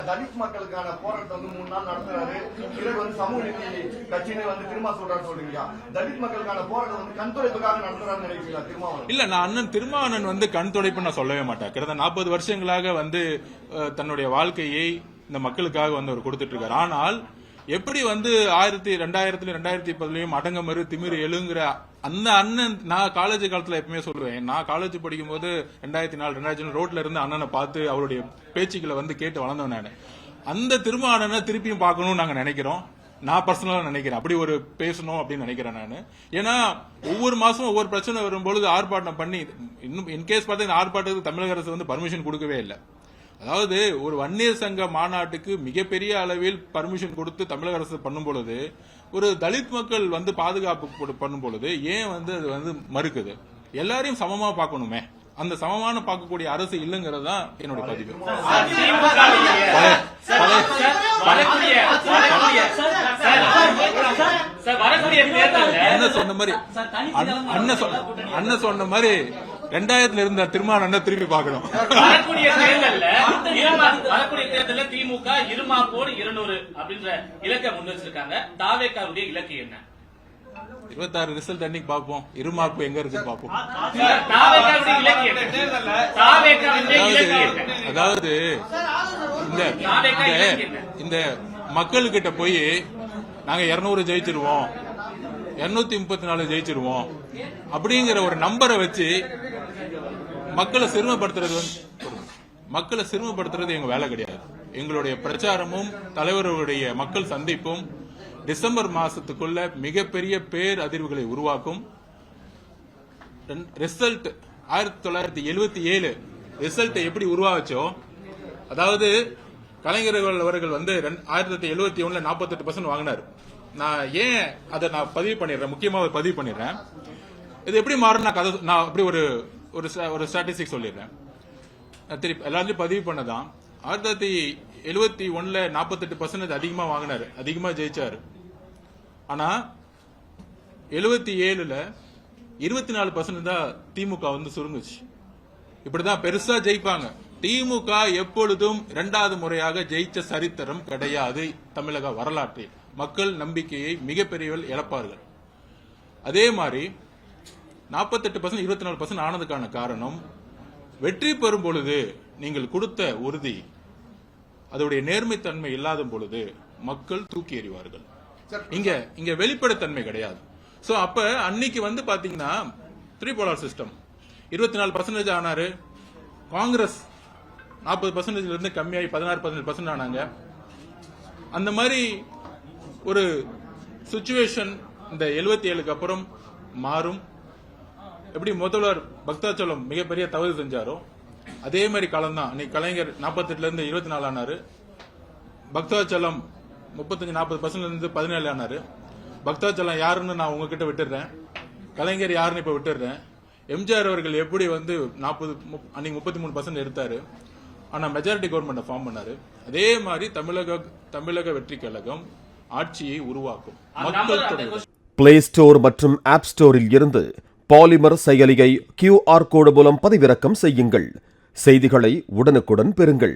தலித் மக்களுக்கான போராட்டத்தை 3 நாள் நடத்துறாரு. பிறகு சமூக நீதி கட்சின்னு திரும்ப சொல்றீங்க. தலித் மக்களுக்கான போராட்டம் கண் துடைப்புக்காக நடத்துறாருன்னு நினைக்கிறீங்களா திருமாவளவன்? இல்ல, நான் அண்ணன் திருமாவளவன் கண் துடைப்பு நான் சொல்லவே மாட்டேன். கிட்டத்தட்ட 40 வருஷங்களாக தன்னுடைய வாழ்க்கையை இந்த மக்களுக்காக அவர் கொடுத்துட்டு இருக்காரு. ஆனால் எப்படி 2000-2010 அடங்கமறு திமிரு எழுங்கிற அந்த அண்ணன், நான் காலேஜ் காலத்துல எப்பவுமே சொல்லுவேன், நான் காலேஜ் படிக்கும் போது 2004-2005 ரோட்ல இருந்து அண்ணனை பார்த்து அவருடைய பேச்சுக்களை கேட்டு வளர்ந்தவன் நான். அந்த திருமாவளவனை திருப்பியும் பார்க்கணும்னு நாங்க நினைக்கிறோம். நான் பர்சனலா நினைக்கிறேன், அப்படி ஒரு பேசணும் அப்படின்னு நினைக்கிறேன் நான். ஏன்னா ஒவ்வொரு மாசமும் ஒவ்வொரு பிரச்சனை வரும்பொழுது ஆர்ப்பாட்டம் பண்ணி, இன்னும் இன்கேஸ் பார்த்தீங்கன்னா ஆர்ப்பாட்டத்துக்கு தமிழக அரசு பர்மிஷன் கொடுக்கவே இல்லை. அதாவது ஒரு வன்னியர் சங்க மாநாட்டுக்கு மிகப்பெரிய அளவில் பர்மிஷன் கொடுத்து தமிழக அரசு பண்ணும் பொழுது, ஒரு தலித் மக்கள் பாதுகாப்பு பண்ணும் பொழுது ஏன் அது மறுக்குது? எல்லாரையும் சமமா பார்க்கணுமே. அந்த சமமான பார்க்கக்கூடிய அரசு இல்லங்கிறது தான் என்னுடைய பதிவு. அண்ணன் சொன்ன மாதிரி 2000 இருந்த திருமாவளவன் திரும்பி பார்க்கணும். வரக்கூடிய தேர்தலில் திமுக இருமாப்போடு 200 அப்படின்ற இலக்கை முன் வச்சிருக்காங்க. தாவேக்காவுடைய இலக்கு என்ன? 26 ரிசல்ட் அன்னைக்கு பாப்போம், இருமாப்பு எங்க இருக்கு பாப்போம். அதாவது இந்த மக்கள்கிட்ட போய் நாங்க 200 ஜெயிச்சிருவோம், 234 ஜெயிச்சிருவோம் அப்படிங்கிற ஒரு நம்பரை வச்சு மக்களை சிறுமப்படுத்துறது எங்க வேலை கிடையாது. எங்களுடைய பிரச்சாரமும் தலைவர்களுடைய மக்கள் சந்திப்பும் டிசம்பர் மாசத்துக்குள்ள மிகப்பெரிய பேர் அதிர்வுகளை உருவாக்கும். ரிசல்ட் 1977 ரிசல்ட் எப்படி உருவாச்சோ, அதாவது கலைஞர்கள் அவர்கள் 1971 48% வாங்கினார். நான் ஏன் அதை பதிவு பண்ணிடுறேன், முக்கியமா பதிவு பண்ணிடுறேன். இது எப்படி மாறும் நான் அப்படி ஒரு ஸ்டாட்டிஸ்டிக் சொல்லிடுறேன். திருப்பி எல்லாத்தையும் பதிவு பண்ணதான். 1971 48% அதிகமா வாங்கினாரு, அதிகமா ஜெயிச்சாரு. ஆனா 77 24% தான் திமுக சுருங்குச்சு. இப்படிதான் பெருசா ஜெயிப்பாங்க. திமுக எப்பொழுதும் 2வது முறையாக ஜெயிச்ச சரித்திரம் கிடையாது தமிழக வரலாற்றில். மக்கள் நம்பிக்கையை மிகப்பெரியவர்கள் இழப்பார்கள். அதே மாதிரி 48% 24% ஆனதுக்கான காரணம், வெற்றி பெறும் பொழுது நீங்கள் கொடுத்த உறுதி, அதோடைய நேர்மைத்தன்மை இல்லாத பொழுது மக்கள் தூக்கி எறிவார்கள். இங்க வெளிப்படைத்தன்மை கிடையாது. சோ அப்ப அன்னைக்கு பாத்தீங்கன்னா 3 போலார் சிஸ்டம் 24% ஆனாரு. காங்கிரஸ் 40% இருந்து கம்மியாகி 16-17% ஆனாங்க. அந்த மாதிரி ஒரு சிச்சுவேஷன் இந்த 77க்கு அப்புறம் மாறும். எப்படி முதல்வர் பக்தாச்சலம் மிகப்பெரிய தவறு செஞ்சாரோ அதே மாதிரி காலம் தான். அன்னைக்கு கலைஞர் 48 இருந்து 24 ஆனாரு. பக்தாச்சலம் 35-40% இருந்து 17 ஆனாரு. பக்தாச்சலம் யாருன்னு நான் உங்ககிட்ட விட்டுறேன், கலைஞர் யாருன்னு இப்ப விட்டுறேன். எம்ஜிஆர் அவர்கள் எப்படி 33% எடுத்தாரு, ஆனா மெஜாரிட்டி கவர்மெண்ட் ஃபார்ம் பண்ணாரு. அதே மாதிரி தமிழக வெற்றி கழகம் ஆட்சியை உருவாக்கும். பிளே ஸ்டோர் மற்றும் ஆப் ஸ்டோரில் இருந்து பாலிமர் செயலியை QR கோடு மூலம் பதிவிறக்கம் செய்யுங்கள். செய்திகளை உடனுக்குடன் பெறுங்கள்.